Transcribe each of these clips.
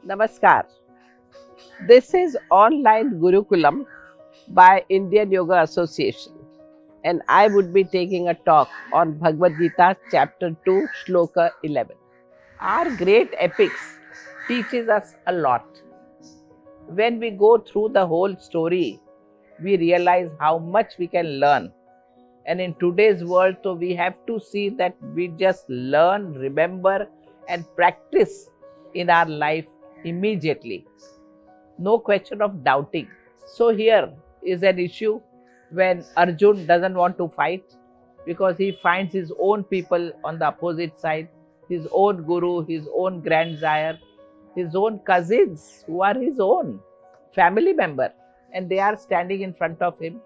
Namaskar. This is online Gurukulam by Indian Yoga Association, and I would be taking a talk on Bhagwat Gita chapter 2 Shloka 11. Our great epics teaches us a lot. When we go through the whole story, we realize how much we can learn. And in today's world, so we have to see that we just learn, remember, and practice in our life immediately. No question of doubting. So here is an issue when Arjun doesn't want to fight because he finds his own people on the opposite side, his own guru, his own grandsire, his own cousins who are his own family member, and they are standing in front of him,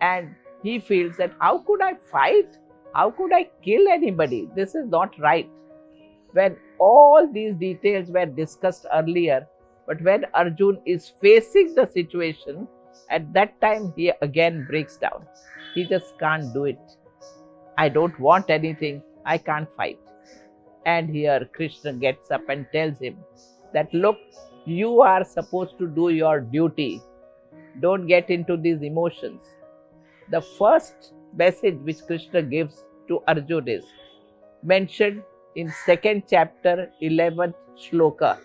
and he feels that how could I fight? How could I kill anybody? This is not right. When all these details were discussed earlier, but when Arjun is facing the situation, at that time he again breaks down. He just can't do it. I don't want anything. I can't fight. And here Krishna gets up and tells him that, look, you are supposed to do your duty. Don't get into these emotions. The first message which Krishna gives to Arjun is mentioned in 2nd chapter, 11th shloka.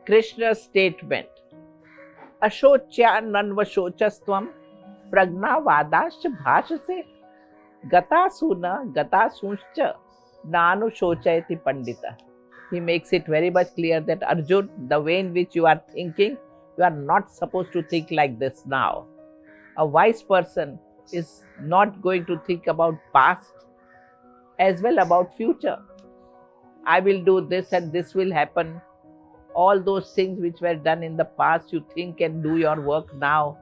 Krishna's statement, Ashocya nanvashochastvam pragnavadascha bhashase gatasuna gatasuncha nanu shochayati pandita. He makes it very much clear that Arjun, the way in which you are thinking, you are not supposed to think like this now. A wise person is not going to think about past as well about future. I will do this and this will happen. All those things which were done in the past, you think and do your work now.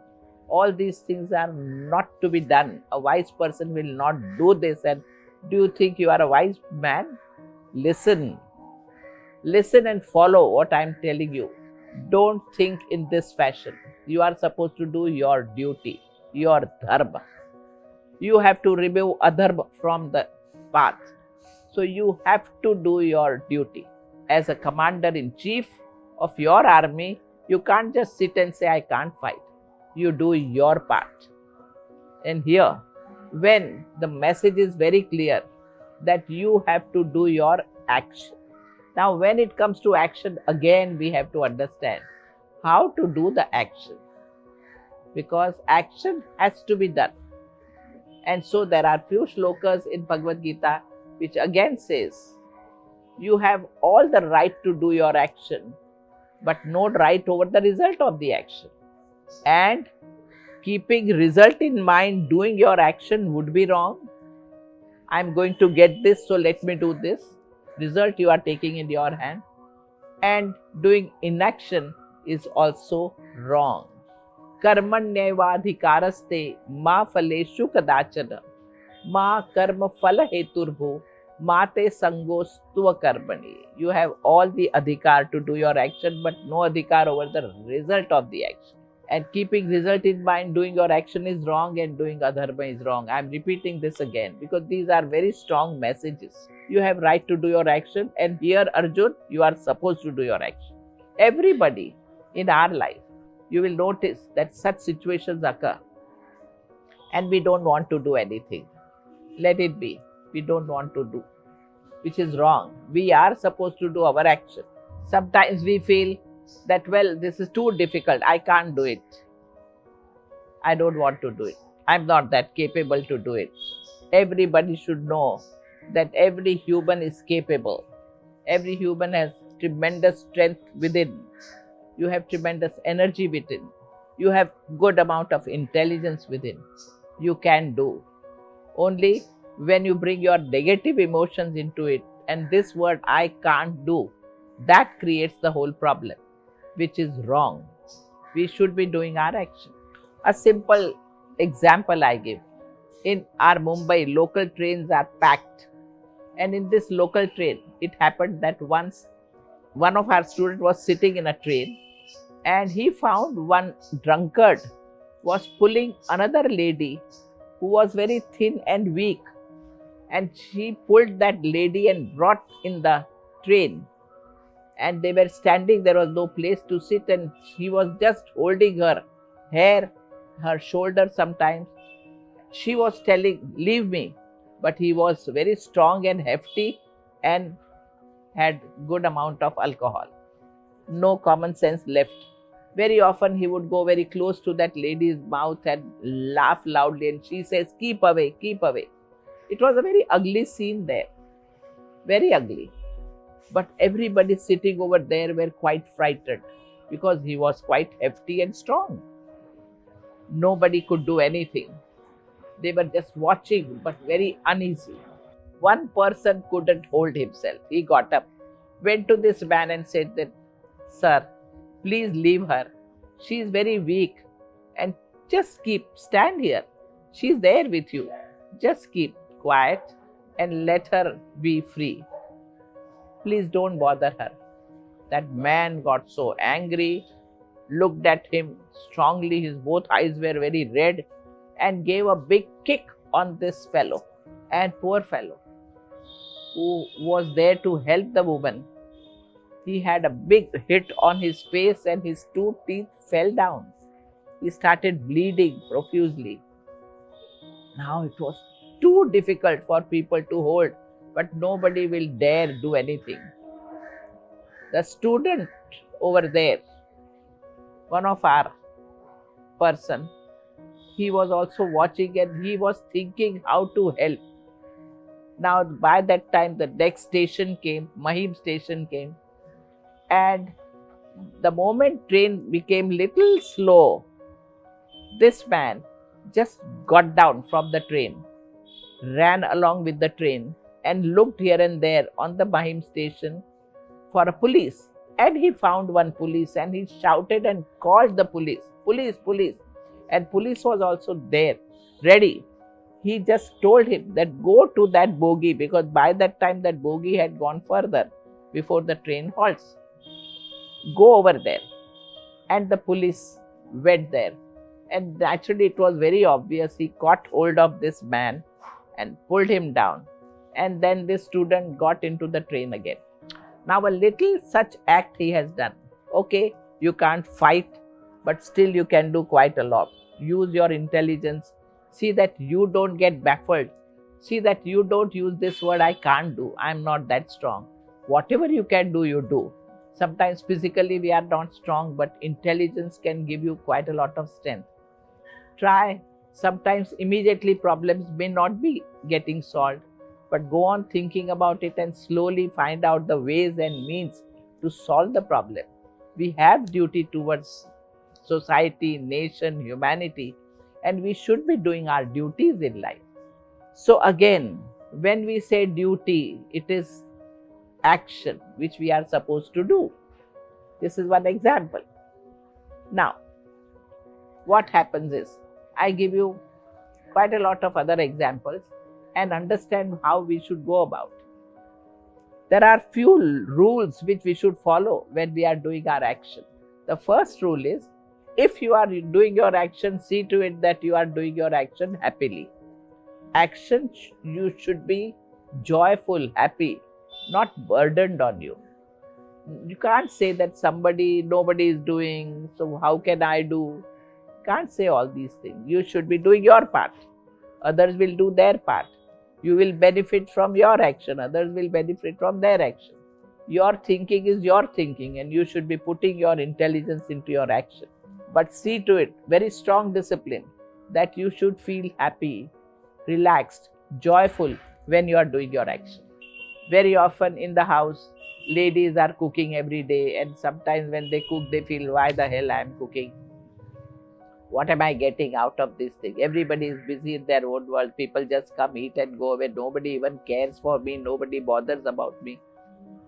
All these things are not to be done. A wise person will not do this. And do you think you are a wise man? Listen. Listen and follow what I am telling you. Don't think in this fashion. You are supposed to do your duty, your dharma. You have to remove adharma from the path. So you have to do your duty. As a commander-in-chief of your army, you can't just sit and say, I can't fight. You do your part. And here, when the message is very clear that you have to do your action. Now, when it comes to action, again we have to understand how to do the action. Because action has to be done. And so there are few shlokas in Bhagavad Gita which again says, you have all the right to do your action, but no right over the result of the action. And keeping result in mind, doing your action would be wrong. I'm going to get this, so let me do this. Result you are taking in your hand. And doing inaction is also wrong. Karmanyavadhikaraste ma phaleshu kadachana ma karma phala heturbhu mate sangostva karmani. You have all the adhikar to do your action, but no adhikar over the result of the action. And keeping result in mind, doing your action is wrong and doing adharma is wrong. I am repeating this again because these are very strong messages. You have right to do your action, and here Arjun, you are supposed to do your action. Everybody in our life, you will notice that such situations occur and we don't want to do anything. Let it be. We don't want to do, which is wrong. We are supposed to do our action. Sometimes we feel that, well, this is too difficult. I can't do it. I don't want to do it. I'm not that capable to do it. Everybody should know that every human is capable. Every human has tremendous strength within. You have tremendous energy within. You have good amount of intelligence within. You can do. Only when you bring your negative emotions into it, and this word I can't do, that creates the whole problem, which is wrong. We should be doing our action. A simple example I give. In our Mumbai, local trains are packed. And in this local train, it happened that once one of our students was sitting in a train and he found one drunkard was pulling another lady who was very thin and weak. And she pulled that lady and brought in the train. and they were standing. There was no place to sit, and he was just holding her hair, her shoulder sometimes. She was telling, "Leave me." But he was very strong and hefty and had good amount of alcohol. No common sense left. Very often he would go very close to that lady's mouth and laugh loudly, and she says, "Keep away, keep away." It was a very ugly scene there. Very ugly. But everybody sitting over there were quite frightened because he was quite hefty and strong. Nobody could do anything. They were just watching but very uneasy. One person couldn't hold himself. He got up, went to this man and said that, "Sir, please leave her. She is very weak, and just stand here. She is there with you. Just keep quiet and let her be free. Please don't bother her." That man got so angry, looked at him strongly. His both eyes were very red, and gave a big kick on this fellow. And poor fellow, who was there to help the woman, he had a big hit on his face and his two teeth fell down. He started bleeding profusely. Now it was too difficult for people to hold, but nobody will dare do anything. The student over there, one of our person, he was also watching and he was thinking how to help. Now by that time the next station came, Mahim station came, and the moment train became little slow, this man just got down from the train, ran along with the train and looked here and there on the Mahim station for a police. And he found one police and he shouted and called the police, "Police, police." And police was also there, ready. He just told him that go to that bogie, because by that time that bogie had gone further before the train halts. Go over there. And the police went there. And naturally it was very obvious. He caught hold of this man and pulled him down. And then this student got into the train again. Now a little such act he has done. Okay, you can't fight, but still you can do quite a lot. Use your intelligence. See that you don't get baffled. See that you don't use this word, "I can't do, I'm not that strong." Whatever you can do, you do. Sometimes physically we are not strong, but intelligence can give you quite a lot of strength. Try. Sometimes immediately problems may not be getting solved, but go on thinking about it and slowly find out the ways and means to solve the problem. We have duty towards society, nation, humanity, and we should be doing our duties in life. So again, when we say duty, it is action which we are supposed to do. This is one example. Now, what happens is, I give you quite a lot of other examples and understand how we should go about. There are few rules which we should follow when we are doing our action. The first rule is, if you are doing your action, see to it that you are doing your action happily. Action, you should be joyful, happy, not burdened on you. You can't say that nobody is doing, so how can I do? Can't say all these things. You should be doing your part. Others will do their part. You will benefit from your action. Others will benefit from their action. Your thinking is your thinking, and you should be putting your intelligence into your action. But see to it, very strong discipline, that you should feel happy, relaxed, joyful when you are doing your action. Very often in the house, ladies are cooking every day, and sometimes when they cook, they feel, why the hell I am cooking? What am I getting out of this thing? Everybody is busy in their own world. People just come, eat and go away. Nobody even cares for me. Nobody bothers about me.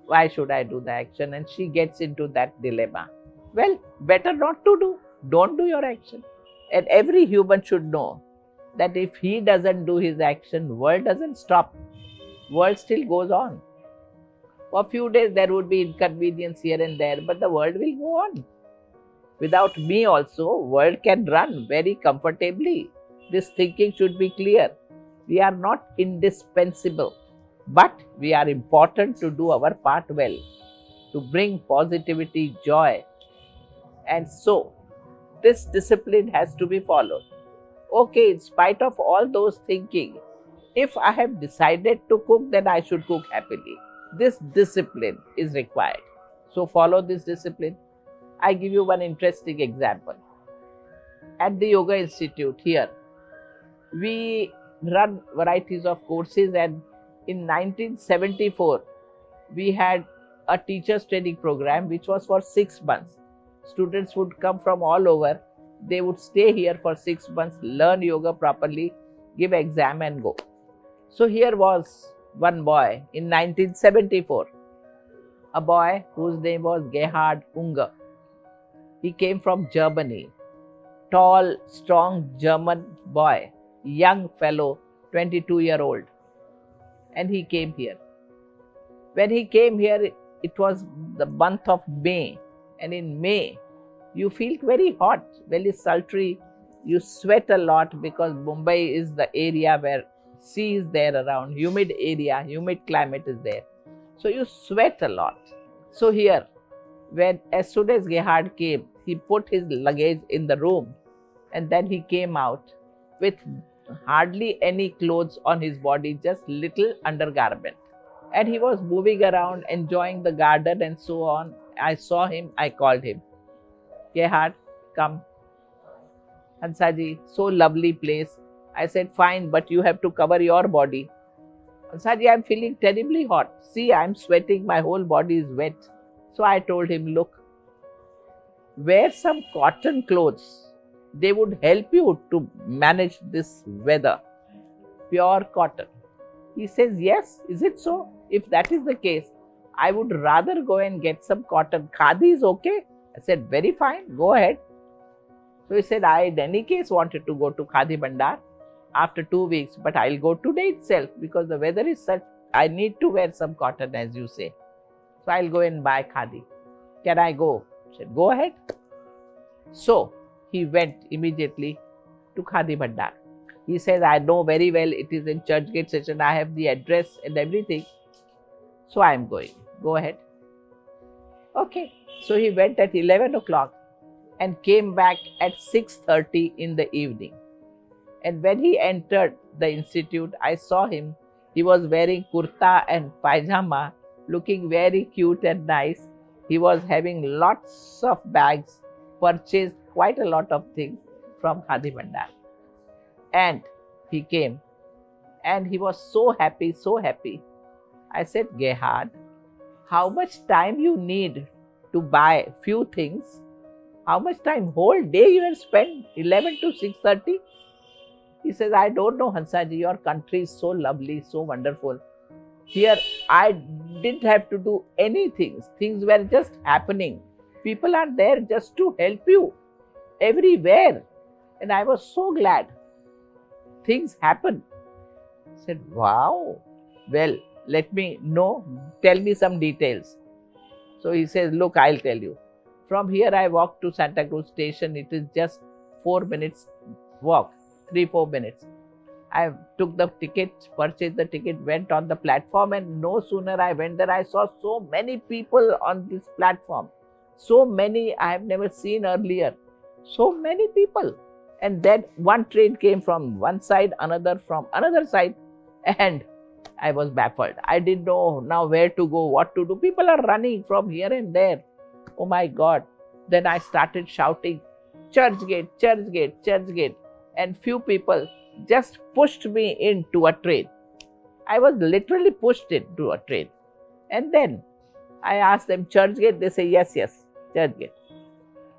Why should I do the action? And she gets into that dilemma. Well, better not to do. Don't do your action. And every human should know that if he doesn't do his action, world doesn't stop. World still goes on. For a few days there would be inconvenience here and there, but the world will go on. Without me also, world can run very comfortably. This thinking should be clear. We are not indispensable, but we are important to do our part well. to bring positivity, joy. And so, this discipline has to be followed. Okay, in spite of all those thinking, if I have decided to cook, then I should cook happily. This discipline is required. So follow this discipline. I give you one interesting example. At the Yoga Institute here, we run varieties of courses, and in 1974, we had a teachers training program which was for 6 months. Students would come from all over. They would stay here for 6 months, learn yoga properly, give exam and go. So here was one boy in 1974, a boy whose name was Gerhard Unger. He came from Germany, tall, strong German boy, young fellow, 22-year-old. And he came here. When he came here, it was the month of May. And in May, you feel very hot, very sultry. You sweat a lot because Mumbai is the area where sea is there around, humid area, humid climate is there. So you sweat a lot. So here, as soon as Gerhard came, he put his luggage in the room, and then he came out with hardly any clothes on his body, just little undergarment. And he was moving around, enjoying the garden and so on. I saw him, I called him. Gerhard, come. Hansaji, so lovely place. I said, fine, but you have to cover your body. Hansaji, I'm feeling terribly hot. See, I'm sweating, my whole body is wet. So I told him, look, wear some cotton clothes. They would help you to manage this weather. Pure cotton. He says, yes, is it so? If that is the case, I would rather go and get some cotton. Khadi is okay? I said, very fine, go ahead. So he said, I in any case wanted to go to Khadi Bandar after 2 weeks, but I'll go today itself because the weather is such, I need to wear some cotton as you say. So I'll go and buy Khadi. Can I go? I said, go ahead. So he went immediately to Khadi Bandar. He says, I know very well it is in Churchgate Station. I have the address and everything. So I am going. Go ahead. Okay. So he went at 11 o'clock and came back at 6:30 in the evening. And when he entered the institute, I saw him. He was wearing kurta and pajama, looking very cute and nice. He was having lots of bags, purchased quite a lot of things from Khadi Bandar. And he came and he was so happy, so happy. I said, Gerhard, how much time you need to buy few things? How much time? Whole day you have spent 11 to 6:30? He says, I don't know, Hansaji, your country is so lovely, so wonderful. Here I didn't have to do anything. Things were just happening. People are there just to help you everywhere. And I was so glad. Things happen. I said, wow. Well, let me know. Tell me some details. So he says, look, I'll tell you. From here I walked to Santa Cruz station. It is just 4 minutes walk, 3-4 minutes. I took the ticket, purchased the ticket, went on the platform, and no sooner I went there, I saw so many people on this platform. So many I have never seen earlier. So many people. And then one train came from one side, another from another side, and I was baffled. I didn't know now where to go, what to do. People are running from here and there. Oh my God. Then I started shouting, Churchgate, Churchgate, Churchgate. And few people just pushed me into a train. I was literally pushed into a train. And then I asked them, Churchgate? They say, yes, yes, Churchgate.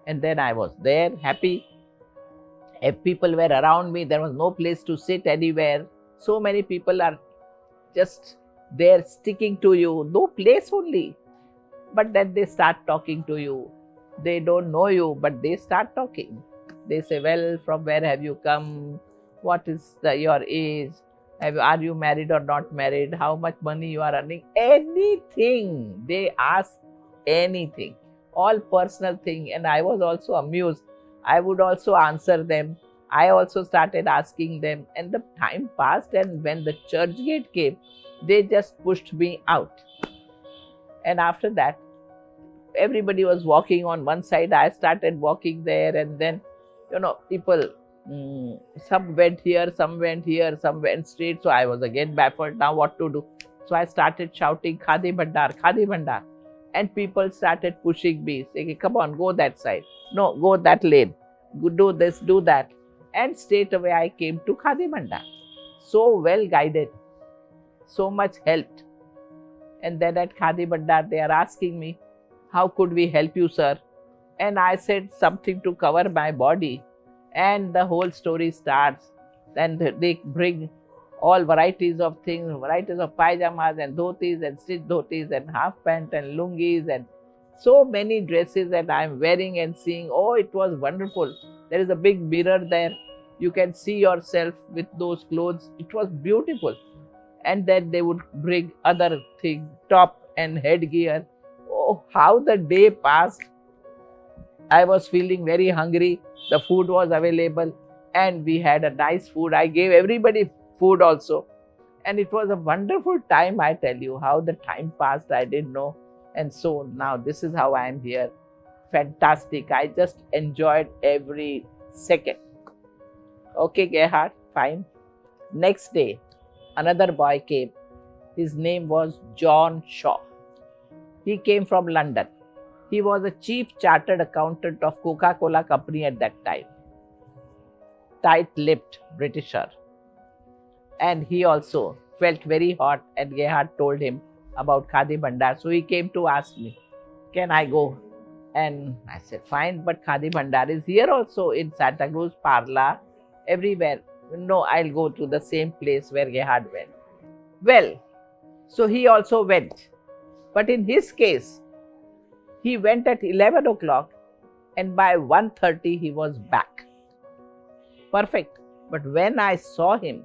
And then I was there, happy. If people were around me, there was no place to sit anywhere. So many people are just there sticking to you, no place only. But then they start talking to you. They don't know you, but they start talking. They say, well, from where have you come? What is your age? Are you married or not married? How much money you are earning? Anything. They ask anything. All personal thing. And I was also amused. I would also answer them. I also started asking them. And the time passed, and when the Churchgate came, they just pushed me out. And after that, everybody was walking on one side. I started walking there, and then, people, some went here, some went here, some went straight. So I was again baffled. Now what to do? So I started shouting, Khadi Bhandar, Khadi Bhandar. And people started pushing me, saying, come on, go that side. No, go that lane. Do this, do that. And straight away I came to Khadi Bhandar. So well guided, so much helped. And then at Khadi Bhandar, they are asking me, how could we help you, sir? And I said something to cover my body. And the whole story starts. Then they bring all varieties of things, varieties of pajamas and dhotis and stitched dhotis and half pant and lungis and so many dresses that I am wearing and seeing. Oh, it was wonderful. There is a big mirror there. You can see yourself with those clothes. It was beautiful. And then they would bring other things, top and headgear. Oh, how the day passed. I was feeling very hungry. The food was available and we had a nice food. I gave everybody food also. And it was a wonderful time, I tell you. How the time passed, I didn't know. And so now this is how I am here. Fantastic. I just enjoyed every second. Okay, Gerhard, fine. Next day, another boy came. His name was John Shaw. He came from London. He was a chief chartered accountant of Coca-Cola company at that time. Tight-lipped Britisher. And he also felt very hot, and Gerhard told him about Khadi Bhandar. So he came to ask me, can I go? And I said, fine, but Khadi Bhandar is here also in Santa Cruz, Parla, everywhere. No, I'll go to the same place where Gerhard went. Well, so he also went. But in his case, he went at 11 o'clock and by 1:30 he was back. Perfect. But when I saw him,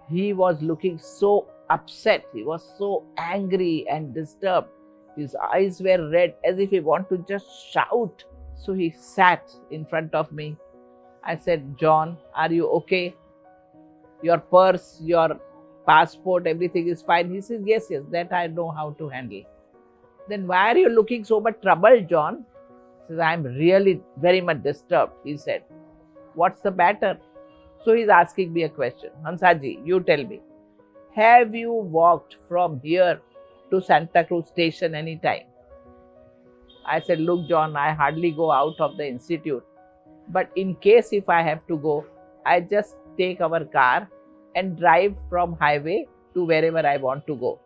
he was looking so upset. He was so angry and disturbed. His eyes were red as if he wanted to just shout. So he sat in front of me. I said, John, are you okay? Your purse, your passport, everything is fine. He says, yes, that I know how to handle. Then why are you looking so much troubled, John? He says, I'm really very much disturbed, he said. What's the matter? So he's asking me a question. Hansaji, you tell me. Have you walked from here to Santa Cruz station any time? I said, look, John, I hardly go out of the institute. But in case if I have to go, I just take our car and drive from highway to wherever I want to go.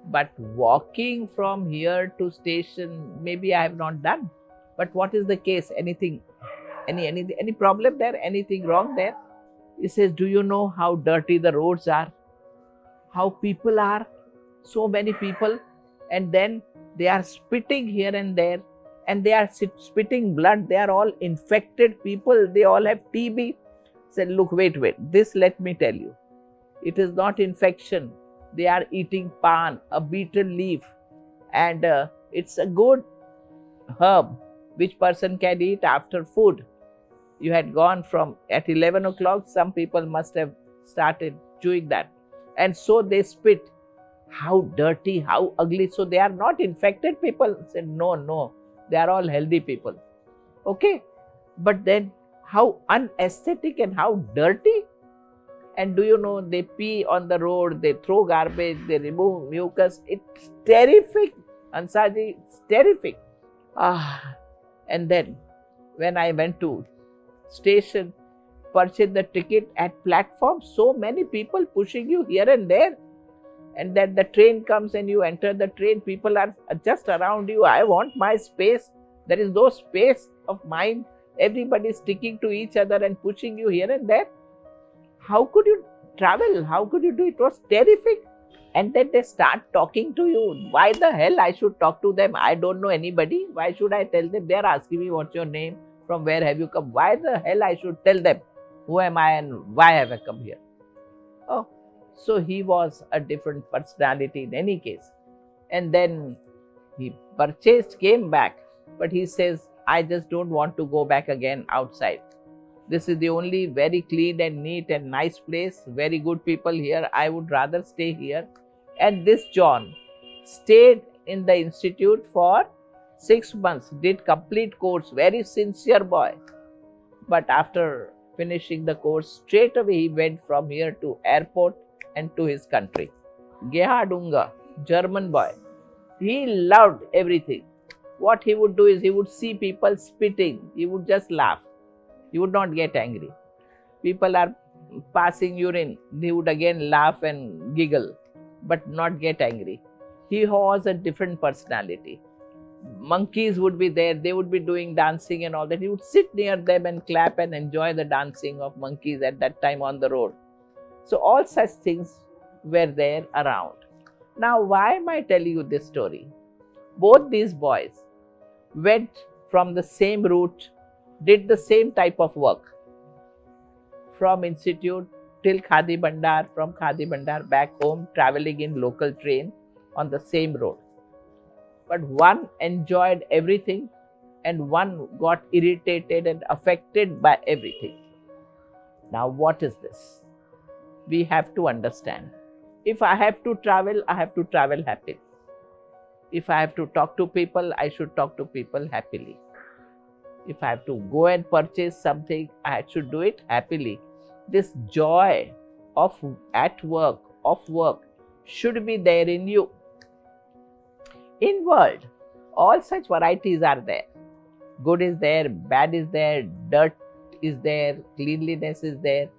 But walking from here to station, maybe I have not done. But what is the case? Anything, any problem there? Anything wrong there? He says, do you know how dirty the roads are? How people are? So many people. And then they are spitting here and there. And they are spitting blood. They are all infected people. They all have TB. He said, look, wait. This let me tell you. It is not infection. They are eating pan, a beetle leaf. And it's a good herb which person can eat after food. You had gone from at 11 o'clock, some people must have started chewing that. And so they spit. How dirty, how ugly. So they are not infected people. I said, no. They are all healthy people. Okay. But then how unaesthetic and how dirty. And do you know, they pee on the road, they throw garbage, they remove mucus. It's terrific. Hansaji, it's terrific. And then when I went to station, purchase the ticket at platform, so many people pushing you here and there. And then the train comes and you enter the train, people are just around you. I want my space. There is no space of mine. Everybody is sticking to each other and pushing you here and there. How could you travel? How could you do it? It was terrific. And then they start talking to you. Why the hell I should talk to them? I don't know anybody. Why should I tell them? They are asking me, what's your name? From where have you come? Why the hell I should tell them? Who am I and why have I come here? Oh, so he was a different personality in any case. And then he purchased, came back. But he says, I just don't want to go back again outside. This is the only very clean and neat and nice place. Very good people here. I would rather stay here. And this John stayed in the institute for 6 months, did complete course, very sincere boy. But after finishing the course, straight away he went from here to airport and to his country. Gehadunga, German boy. He loved everything. What he would do is he would see people spitting. He would just laugh. He would not get angry. People are passing urine. He would again laugh and giggle, but not get angry. He was a different personality. Monkeys would be there. They would be doing dancing and all that. He would sit near them and clap and enjoy the dancing of monkeys at that time on the road. So all such things were there around. Now, why am I telling you this story? Both these boys went from the same route, did the same type of work. From institute till Khadi Bandar, from Khadi Bandar back home, traveling in local train on the same road. But one enjoyed everything and one got irritated and affected by everything. Now, what is this? We have to understand. If I have to travel, I have to travel happily. If I have to talk to people, I should talk to people happily. If I have to go and purchase something, I should do it happily. This joy of work, should be there in you. In world, all such varieties are there. Good is there, bad is there, dirt is there, cleanliness is there.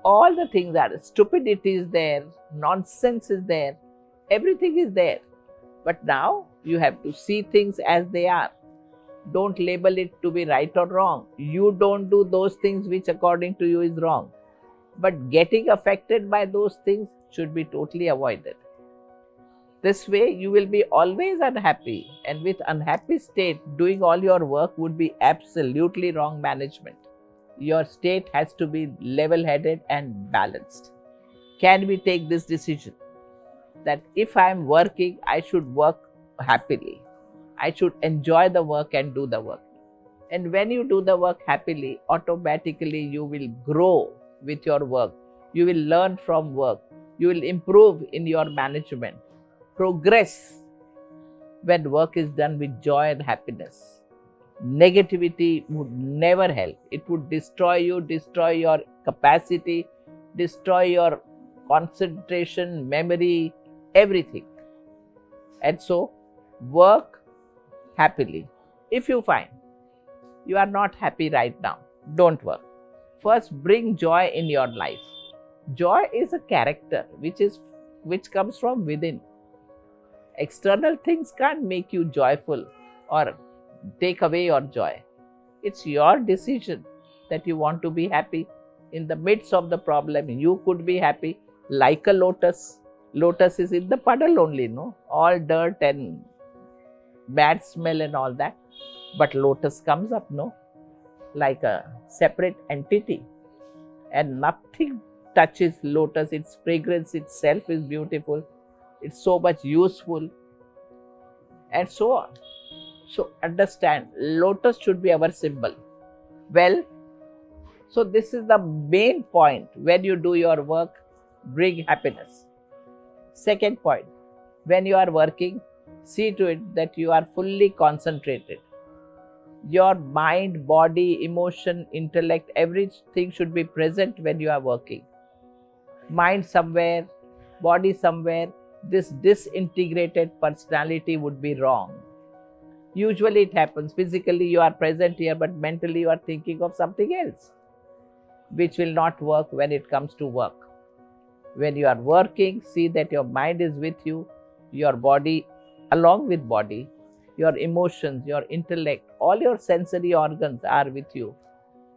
All the things are, stupidity is there, nonsense is there, everything is there. But now you have to see things as they are. Don't label it to be right or wrong. You don't do those things which according to you is wrong. But getting affected by those things should be totally avoided. This way you will be always unhappy, and with unhappy state, doing all your work would be absolutely wrong management. Your state has to be level-headed and balanced. Can we take this decision that if I am working, I should work happily. I should enjoy the work and do the work. And when you do the work happily, automatically you will grow with your work. You will learn from work. You will improve in your management. Progress when work is done with joy and happiness. Negativity would never help. It would destroy you, destroy your capacity, destroy your concentration, memory, everything. And so, work happily. If you find you are not happy right now, don't work. First, bring joy in your life. Joy is a character which comes from within. External things can't make you joyful or take away your joy. It's your decision that you want to be happy. In the midst of the problem, you could be happy like a lotus. Lotus is in the puddle only, no? All dirt and bad smell and all that. But lotus comes up, no? Like a separate entity. And nothing touches lotus. Its fragrance itself is beautiful. It's so much useful. And so on. So understand, lotus should be our symbol. Well, so this is the main point. When you do your work, bring happiness. Second point, when you are working, see to it that you are fully concentrated. Your mind, body, emotion, intellect, everything should be present when you are working. Mind somewhere, body somewhere, this disintegrated personality would be wrong. Usually it happens. Physically you are present here, but mentally you are thinking of something else, which will not work when it comes to work. When you are working, see that your mind is with you, your body along with body, your emotions, your intellect, all your sensory organs are with you.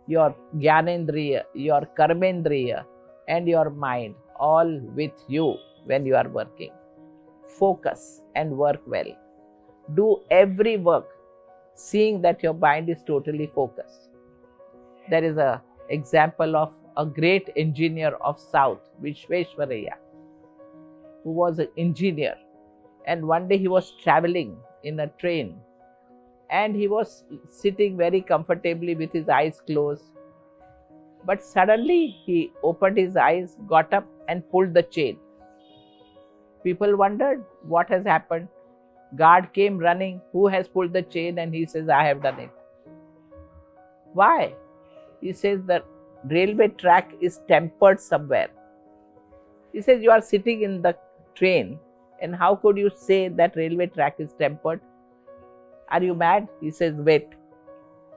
Your Jnanendriya, your Karmendriya and your mind all with you when you are working. Focus and work well. Do every work seeing that your mind is totally focused. There is an example of a great engineer of South, Vishveshwaraya, who was an engineer. And one day he was traveling in a train and he was sitting very comfortably with his eyes closed. But suddenly he opened his eyes, got up and pulled the chain. People wondered what has happened. Guard came running. Who has pulled the chain? And he says, I have done it. Why? He says the railway track is tempered somewhere. He says, you are sitting in the train, and how could you say that railway track is tempered? Are you mad? He says, wait,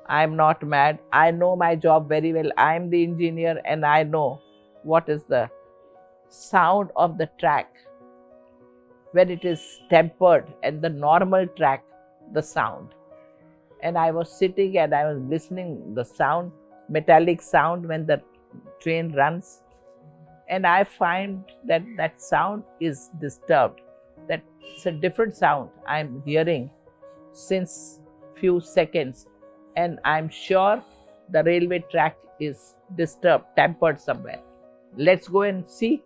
I am not mad. I know my job very well. I am the engineer and I know what is the sound of the track when it is tempered and the normal track, the sound. And I was sitting and I was listening the sound, metallic sound when the train runs. And I find that that sound is disturbed. That it's a different sound I'm hearing since few seconds. And I'm sure the railway track is disturbed, tempered somewhere. Let's go and see.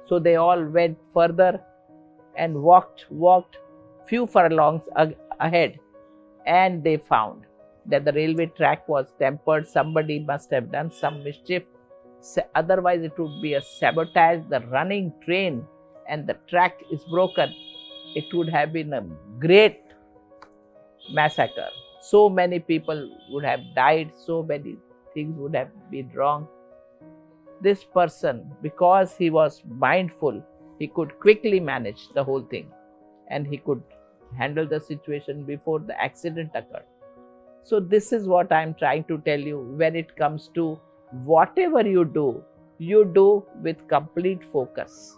So they all went further and walked few furlongs ahead. And they found that the railway track was tempered. Somebody must have done some mischief. Otherwise, it would be a sabotage. The running train and the track is broken. It would have been a great massacre. So many people would have died. So many things would have been wrong. This person, because he was mindful, he could quickly manage the whole thing and he could handle the situation before the accident occurred. So this is what I am trying to tell you. When it comes to whatever you do with complete focus.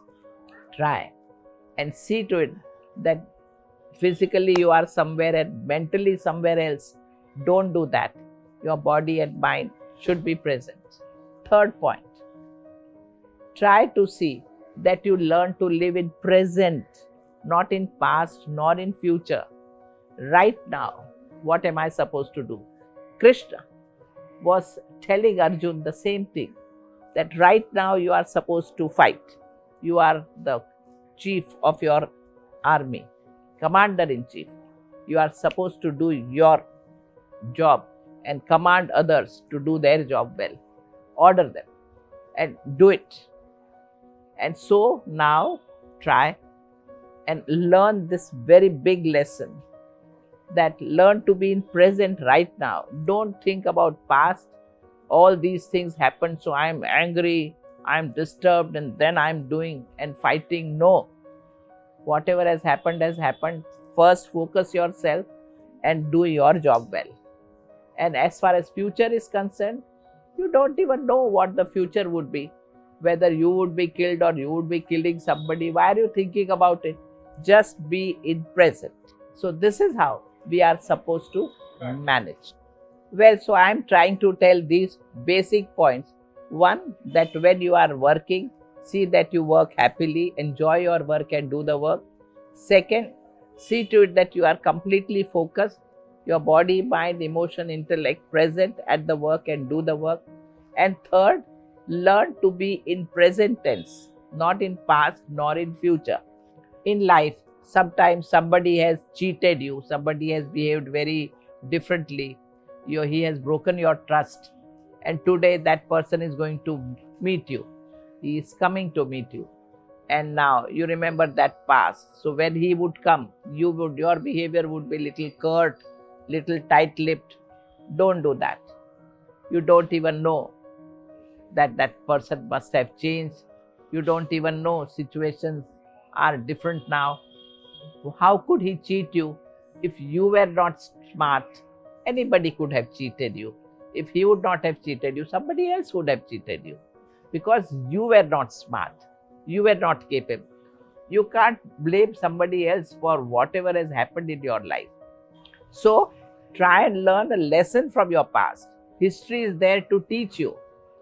Try and see to it that physically you are somewhere and mentally somewhere else. Don't do that. Your body and mind should be present. Third point. Try to see that you learn to live in present, not in past nor in future. Right now, what am I supposed to do? Krishna was telling Arjun the same thing, that right now you are supposed to fight. You are the chief of your army, commander-in-chief. You are supposed to do your job and command others to do their job well. Order them and do it. And so now try and learn this very big lesson, that learn to be in present right now. Don't think about past. All these things happened, so I am angry, I am disturbed, and then I am doing and fighting. No. Whatever has happened has happened. First focus yourself and do your job well. And as far as future is concerned, you don't even know what the future would be. Whether you would be killed or you would be killing somebody. Why are you thinking about it? Just be in present. So this is how we are supposed to manage. Well, so I am trying to tell these basic points. One, that when you are working, see that you work happily, enjoy your work and do the work. Second, see to it that you are completely focused, your body, mind, emotion, intellect present at the work and do the work. And third, learn to be in present tense, not in past nor in future. In life, sometimes somebody has cheated you, somebody has behaved very differently. He has broken your trust, and today that person is going to meet you. He is coming to meet you, and now you remember that past. So when he would come, your behavior would be little curt, little tight-lipped. Don't do that. You don't even know that person must have changed. You don't even know situations are different now. How could he cheat you? If you were not smart, anybody could have cheated you. If he would not have cheated you, somebody else would have cheated you. Because you were not smart. You were not capable. You can't blame somebody else for whatever has happened in your life. So, try and learn a lesson from your past. History is there to teach you.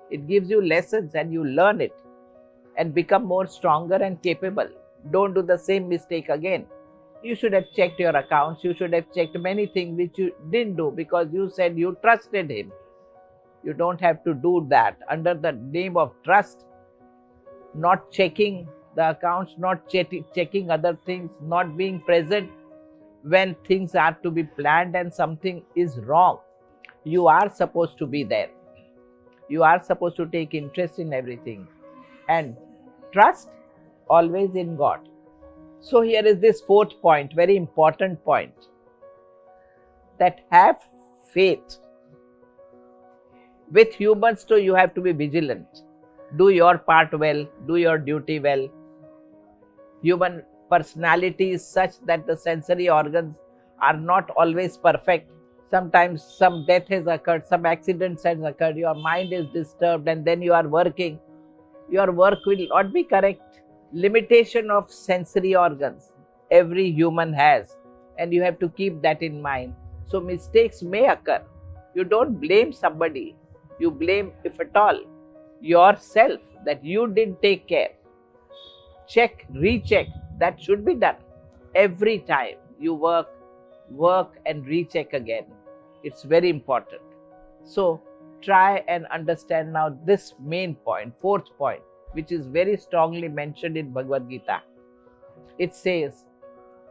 It gives you lessons and you learn it and become more stronger and capable. Don't do the same mistake again. You should have checked your accounts. You should have checked many things which you didn't do because you said you trusted him. You don't have to do that under the name of trust. Not checking the accounts, not checking other things, not being present when things are to be planned and something is wrong. You are supposed to be there. You are supposed to take interest in everything and trust always in God. So here is this fourth point, very important point, that have faith. With humans too, you have to be vigilant. Do your part well, do your duty well. Human personality is such that the sensory organs are not always perfect. Sometimes some death has occurred, some accident has occurred, your mind is disturbed, and then you are working. Your work will not be correct. Limitation of sensory organs every human has, and you have to keep that in mind. So mistakes may occur. You don't blame somebody, you blame, if at all, yourself, that you didn't take care. Check, recheck, that should be done. Every time you work and recheck again. It's very important. So try and understand now this main point, fourth point, which is very strongly mentioned in Bhagwat Gita. It says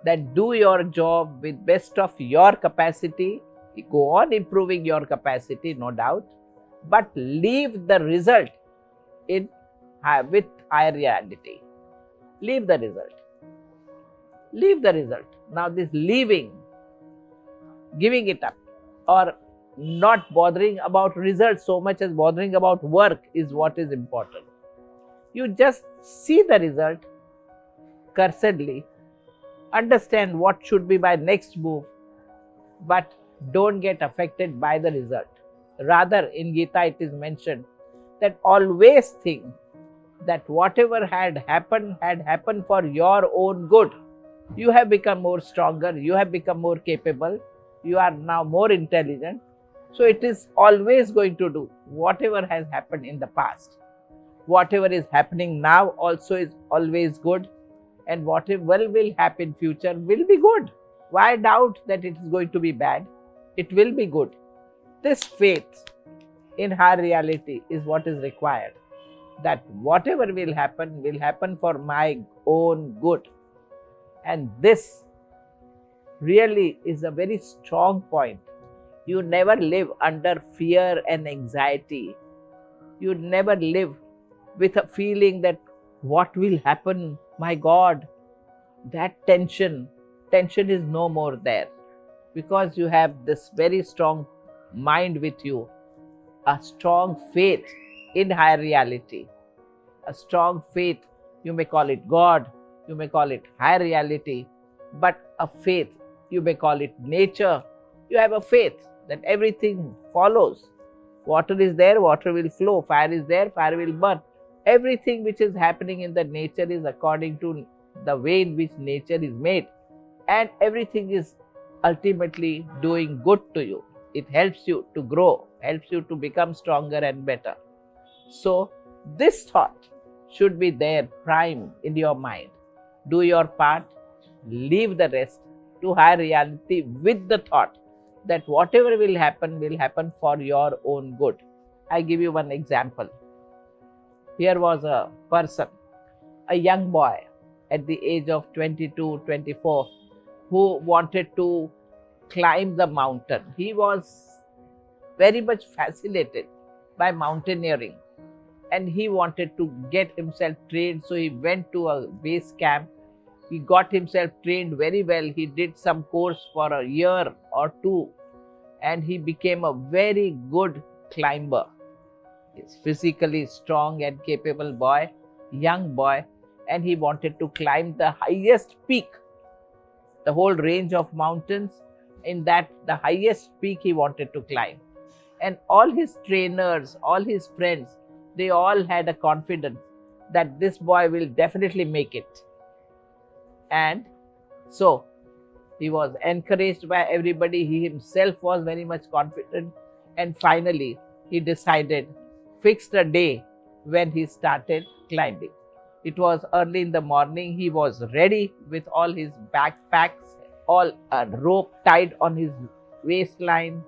that do your job with best of your capacity, go on improving your capacity, no doubt, but leave the result with higher reality. Leave the result. Leave the result. Now this leaving, giving it up, or not bothering about results so much as bothering about work is what is important. You just see the result cursedly, understand what should be my next move, but don't get affected by the result. Rather, in Gita it is mentioned that always think that whatever had happened for your own good. You have become more stronger, you have become more capable, you are now more intelligent. So it is always going to do whatever has happened in the past. Whatever is happening now also is always good, and whatever will happen in future will be good. Why doubt that it is going to be bad? It will be good. This faith in higher reality is what is required, that whatever will happen for my own good. And this really is a very strong point. You never live under fear and anxiety. You never live with a feeling that what will happen, my God. That tension is no more there, because you have this very strong mind with you, a strong faith in higher reality, a strong faith. You may call it God, you may call it higher reality, but a faith, you may call it nature. You have a faith that everything follows. Water is there, water will flow. Fire is there, fire will burn. Everything which is happening in the nature is according to the way in which nature is made, and everything is ultimately doing good to you. It helps you to grow, helps you to become stronger and better. So this thought should be there prime in your mind. Do your part, leave the rest to higher reality with the thought that whatever will happen for your own good. I give you one example. Here was a person, a young boy at the age of 22, 24, who wanted to climb the mountain. He was very much fascinated by mountaineering, and he wanted to get himself trained. So he went to a base camp. He got himself trained very well. He did some course for a year or two, and he became a very good climber. He's physically strong and capable boy, young boy, and he wanted to climb the highest peak, the whole range of mountains. In that, the highest peak he wanted to climb. And all his trainers, all his friends, they all had a confidence that this boy will definitely make it. And so he was encouraged by everybody. He himself was very much confident. And finally, he decided, fixed a day when he started climbing. It was early in the morning. He was ready with all his backpacks, all a rope tied on his waistline,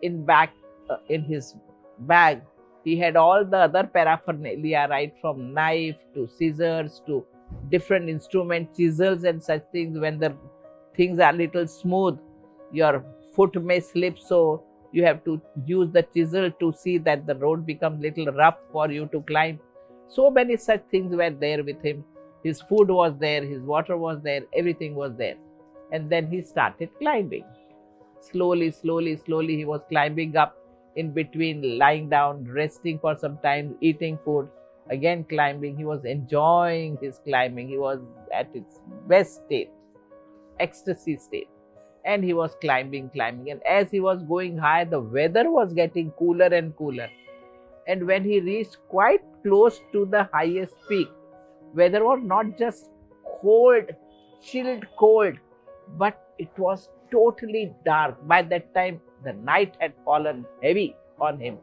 in his bag. He had all the other paraphernalia, right from knife to scissors to different instrument, chisels and such things. When the things are little smooth, your foot may slip, so you have to use the chisel to see that the road becomes little rough for you to climb. So many such things were there with him. His food was there, his water was there, everything was there. And then he started climbing. Slowly, slowly, slowly, he was climbing up, in between lying down, resting for some time, eating food, again climbing. He was enjoying his climbing. He was at its best state, ecstasy state. And he was climbing, climbing. And as he was going high, the weather was getting cooler and cooler. And when he reached quite close to the highest peak, weather was not just cold, chilled cold, but it was totally dark. By that time, the night had fallen heavy on him.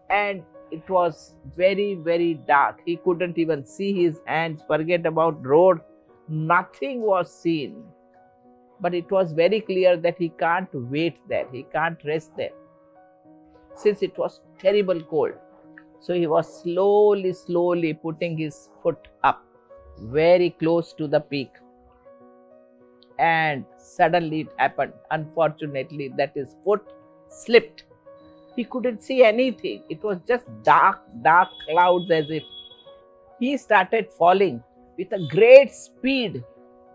And it was very, very dark. He couldn't even see his hands, forget about road. Nothing was seen. But it was very clear that he can't wait there. He can't rest there, since it was terrible cold. So he was slowly, slowly putting his foot up, very close to the peak. And suddenly it happened, unfortunately, that his foot slipped. He couldn't see anything. It was just dark, dark clouds, as if he started falling with a great speed.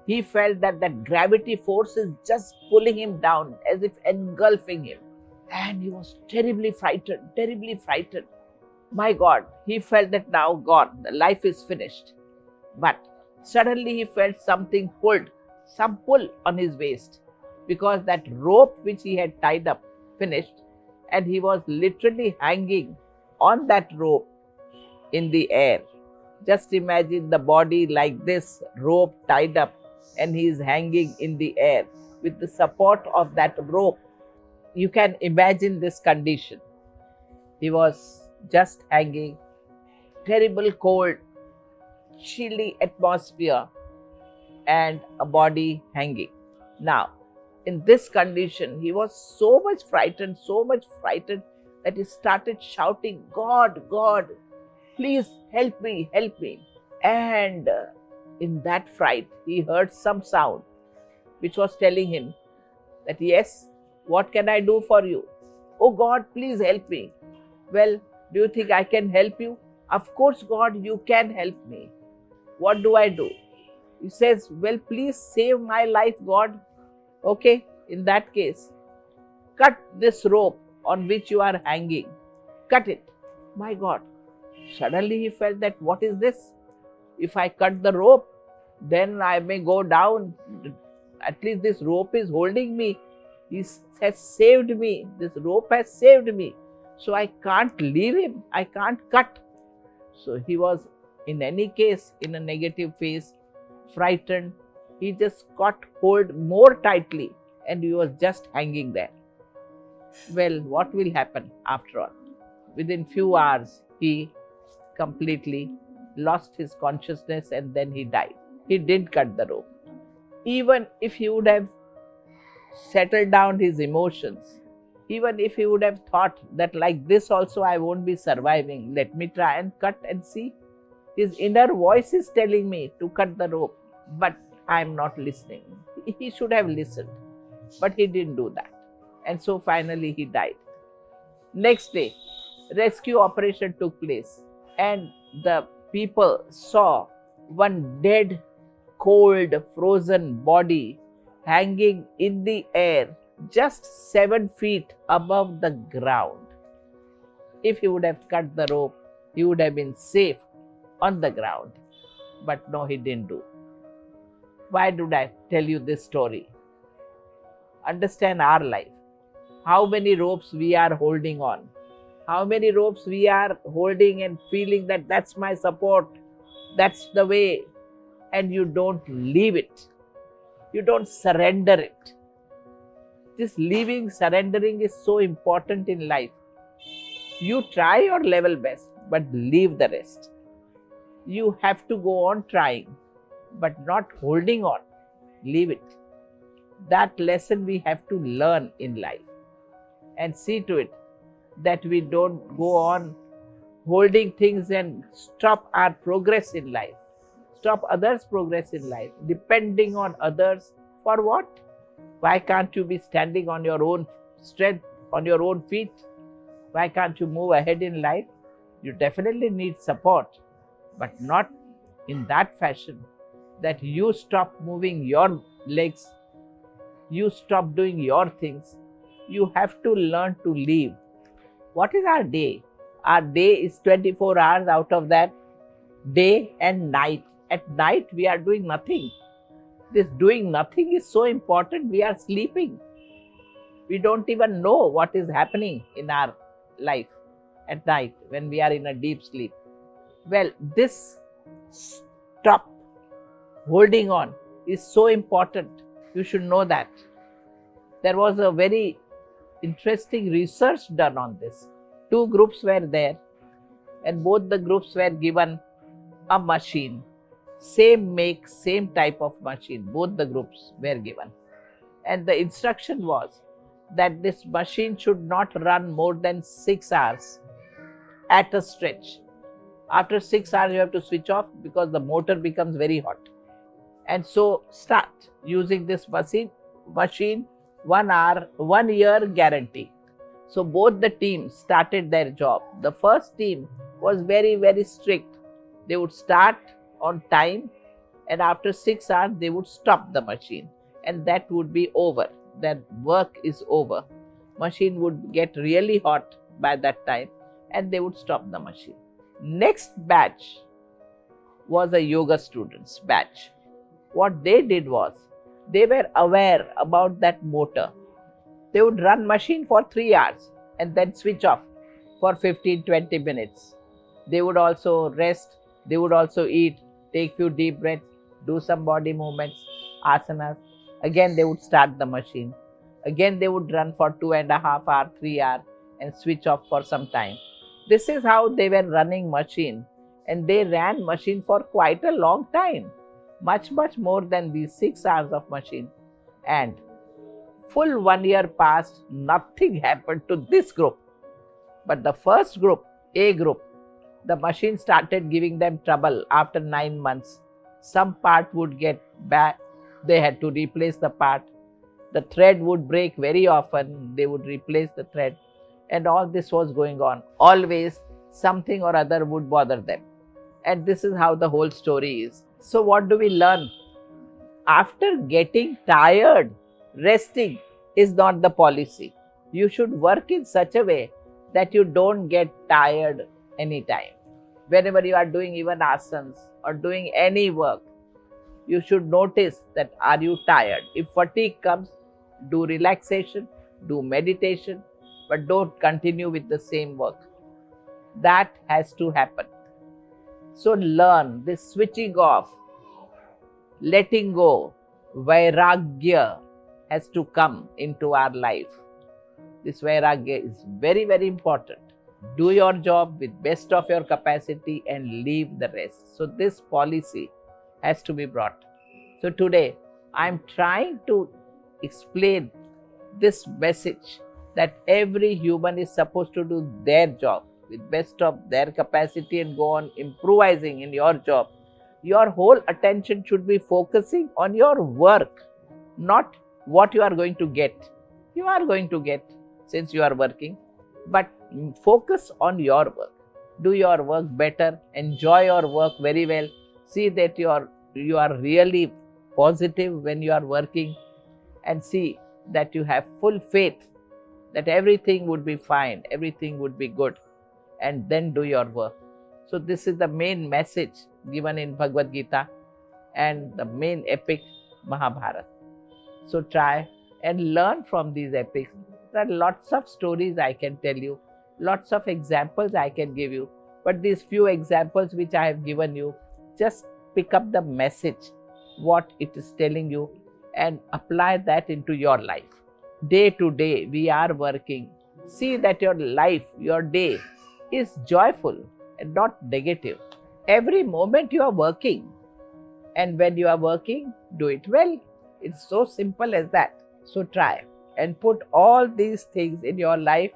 He felt that gravity force is just pulling him down, as if engulfing him. And he was terribly frightened, terribly frightened. My God, he felt that now gone, the life is finished. But suddenly he felt something pulled, some pull on his waist, because that rope which he had tied up finished, and he was literally hanging on that rope in the air. Just imagine the body like this, rope tied up, and he is hanging in the air with the support of that rope. You can imagine this condition. He was just hanging, terrible cold, chilly atmosphere, and a body hanging. Now, in this condition, he was so much frightened that he started shouting, God, God, please help me, help me. And in that fright, he heard some sound which was telling him that, yes, what can I do for you? Oh God, please help me. Well, do you think I can help you? Of course, God, you can help me. What do I do? He says, well, please save my life, God. Okay, in that case, cut this rope on which you are hanging. Cut it. My God. Suddenly he felt that, what is this? If I cut the rope, then I may go down. At least this rope is holding me. He has saved me. This rope has saved me. So I can't leave him. I can't cut. So he was, in any case, in a negative phase, frightened. He just got hold more tightly, and he was just hanging there. Well, what will happen after all? Within few hours, he completely lost his consciousness, and then he died. He didn't cut the rope. Even if he would have settled down his emotions, even if he would have thought that like this also I won't be surviving, let me try and cut and see. His inner voice is telling me to cut the rope, but I am not listening. He should have listened, but he didn't do that. And so finally he died. Next day, rescue operation took place, and the people saw one dead, cold, frozen body hanging in the air, just 7 feet above the ground. If he would have cut the rope, he would have been safe on the ground. But no, he didn't do. Why did I tell you this story? Understand our life. How many ropes we are holding on. How many ropes we are holding and feeling that that's my support, that's the way, and you don't leave it. You don't surrender it. This leaving, surrendering is so important in life. You try your level best, but leave the rest. You have to go on trying, but not holding on. Leave it. That lesson we have to learn in life, and see to it that we don't go on holding things and stop our progress in life, stop others' progress in life, depending on others for what? Why can't you be standing on your own strength, on your own feet? Why can't you move ahead in life? You definitely need support, but not in that fashion that you stop moving your legs, you stop doing your things. You have to learn to leave. What is our day? Our day is 24 hours, out of that, day and night. At night, we are doing nothing. This doing nothing is so important. We are sleeping. We don't even know what is happening in our life at night when we are in a deep sleep. Well, this stop holding on is so important. You should know that. There was a very interesting research done on this. Two groups were there, and both the groups were given a machine. Same make, same type of machine. Both the groups were given. And the instruction was that this machine should not run more than 6 hours at a stretch. After 6 hours, you have to switch off because the motor becomes very hot. And so start using this machine 1 hour, 1 year guarantee. So both the teams started their job. The first team was very, very strict. They would start on time, and after 6 hours, they would stop the machine, and that would be over. Their work is over. Machine would get really hot by that time, and they would stop the machine. Next batch was a yoga students batch. What they did was, they were aware about that motor. They would run machine for 3 hours and then switch off for 15-20 minutes. They would also rest, they would also eat, take few deep breaths, do some body movements, asanas. Again they would start the machine. Again they would run for 2.5 hours, 3 hours and switch off for some time. This is how they were running machine, and they ran machine for quite a long time. Much more than these 6 hours of machine. And full 1 year passed, nothing happened to this group. But the first group, A group, the machine started giving them trouble after 9 months. Some part would get bad, they had to replace the part. The thread would break very often, they would replace the thread. And all this was going on. Always something or other would bother them. And this is how the whole story is. So what do we learn? After getting tired, resting is not the policy. You should work in such a way that you don't get tired anytime. Whenever you are doing even asanas or doing any work, you should notice that are you tired. If fatigue comes, do relaxation, do meditation, but don't continue with the same work. That has to happen. So learn this switching off, letting go, vairagya has to come into our life. This vairagya is very, very important. Do your job with best of your capacity and leave the rest. So this policy has to be brought. So today I am trying to explain this message that every human is supposed to do their job with best of their capacity and go on improvising in your job. Your whole attention should be focusing on your work, not what you are going to get. You are going to get since you are working, but focus on your work. Do your work better, enjoy your work very well. See that you are really positive when you are working, and see that you have full faith that everything would be fine, everything would be good, and then do your work. So this is the main message given in Bhagwat Gita and the main epic Mahabharata. So try and learn from these epics. There are lots of stories I can tell you, lots of examples I can give you, but these few examples which I have given you, just pick up the message, what it is telling you, and apply that into your life. Day to day we are working. See that your life, your day is joyful and not negative. Every moment you are working, and when you are working, do it well. It's so simple as that. So try and put all these things in your life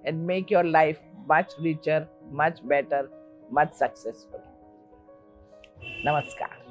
and make your life much richer, much better, much successful. Namaskar.